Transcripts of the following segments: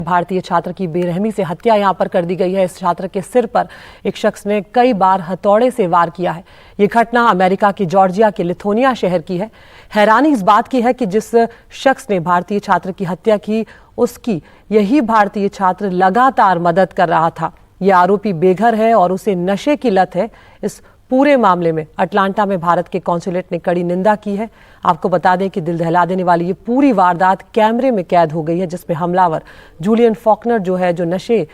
भारतीय छात्र की बेरहमी से हत्या यहां पर कर दी गई है। इस छात्र के सिर पर एक शख्स ने कई बार हथौड़े से वार किया है। ये घटना अमेरिका के जॉर्जिया के लिथुआनिया शहर की है। हैरानी इस बात की है कि जिस शख्स ने भारतीय छात्र की हत्या की, उसकी यही भारतीय छात्र लगातार मदद कर रहा था। ये आरोपी बेघर है और उसे नशे की लत है। इस पूरे मामले में अटलांटा में भारत के कॉन्सुलेट ने कड़ी निंदा की है। आपको बता दें कि दिल दहला देने वाली ये पूरी वारदात कैमरे में कैद हो गई है, जिसमें हमलावर जूलियन फॉकनर जो नशे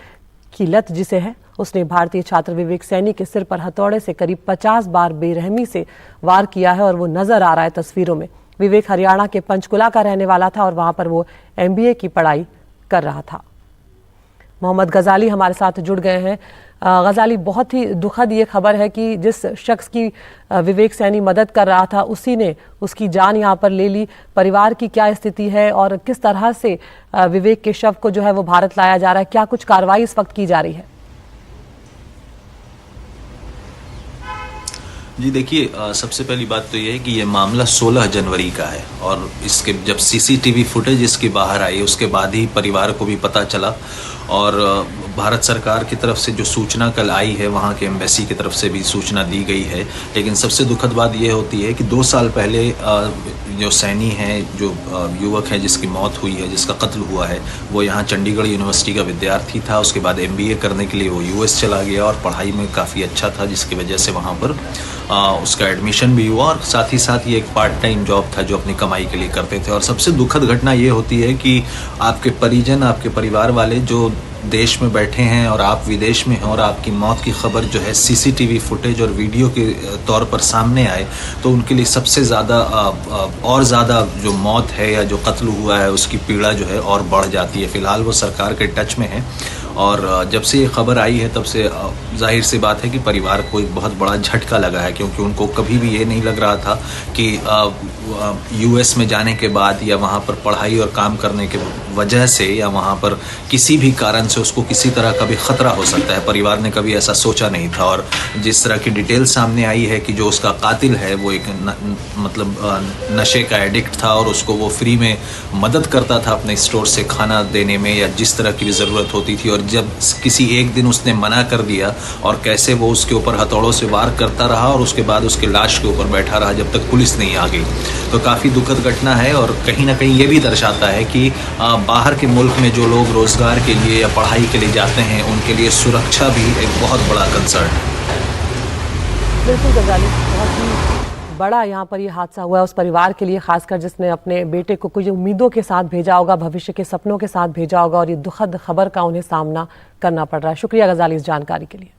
की लत जिसे है, उसने भारतीय छात्र विवेक सैनी के सिर पर हथौड़े से करीब 50 बार बेरहमी से वार किया है और वो नजर आ रहा है तस्वीरों में। विवेक हरियाणा के पंचकुला का रहने वाला था और वहां पर वो MBA की पढ़ाई कर रहा था। मोहम्मद गजाली हमारे साथ जुड़ गए हैं। गजाली, बहुत ही दुखद ये खबर है कि जिस शख्स की विवेक सैनी मदद कर रहा था, उसी ने उसकी जान यहाँ पर ले ली। परिवार की क्या स्थिति है और किस तरह से विवेक के शव को वो भारत लाया जा रहा है? क्या कुछ कार्रवाई इस वक्त की जा रही है? जी देखिए, सबसे पहली बात तो ये है कि ये मामला 16 जनवरी का है और इसके जब CCTV फुटेज इसकी बाहर आई उसके बाद ही परिवार को भी पता चला और भारत सरकार की तरफ से जो सूचना कल आई है, वहाँ के एम्बेसी की तरफ से भी सूचना दी गई है। लेकिन सबसे दुखद बात ये होती है कि 2 साल पहले जो सैनी है, जो युवक है जिसकी मौत हुई है, जिसका कत्ल हुआ है, वो यहाँ चंडीगढ़ यूनिवर्सिटी का विद्यार्थी था। उसके बाद MBA करने के लिए वो US चला गया और पढ़ाई में काफ़ी अच्छा था, जिसकी वजह से वहाँ पर उसका एडमिशन भी हुआ और साथ ही साथ ये एक पार्ट टाइम जॉब था जो अपनी कमाई के लिए करते थे। और सबसे दुखद घटना ये होती है कि आपके परिजन, आपके परिवार वाले जो देश में बैठे हैं और आप विदेश में हैं और आपकी मौत की खबर जो है CCTV फुटेज और वीडियो के तौर पर सामने आए, तो उनके लिए सबसे ज़्यादा और ज़्यादा जो मौत है या जो कत्ल हुआ है उसकी पीड़ा जो है और बढ़ जाती है। फ़िलहाल वो सरकार के टच में है और जब से ये खबर आई है तब से जाहिर सी बात है कि परिवार को एक बहुत बड़ा झटका लगा है, क्योंकि उनको कभी भी ये नहीं लग रहा था कि US में जाने के बाद या वहाँ पर पढ़ाई और काम करने के वजह से या वहाँ पर किसी भी कारण से उसको किसी तरह का भी ख़तरा हो सकता है। परिवार ने कभी ऐसा सोचा नहीं था और जिस तरह की डिटेल सामने आई है कि जो उसका कातिल है वो एक नशे का एडिक्ट था और उसको वो फ्री में मदद करता था अपने स्टोर से खाना देने में या जिस तरह की भी ज़रूरत होती थी। और जब किसी एक दिन उसने मना कर दिया और कैसे वो उसके ऊपर हथौड़ों से वार करता रहा और उसके बाद उसके लाश के ऊपर बैठा रहा जब तक पुलिस नहीं आ गई, तो काफ़ी दुखद घटना है। और कहीं ना कहीं ये भी दर्शाता है कि बाहर के मुल्क में जो लोग रोज़गार के लिए या पढ़ाई के लिए जाते हैं उनके लिए सुरक्षा भी एक बहुत बड़ा कंसर्न है। बिल्कुल गजाली, बहुत ही बड़ा यहाँ पर ये हादसा हुआ है उस परिवार के लिए, खासकर जिसने अपने बेटे को कुछ उम्मीदों के साथ भेजा होगा, भविष्य के सपनों के साथ भेजा होगा और ये दुखद खबर का उन्हें सामना करना पड़ रहा है। शुक्रिया गजाली इस जानकारी के लिए।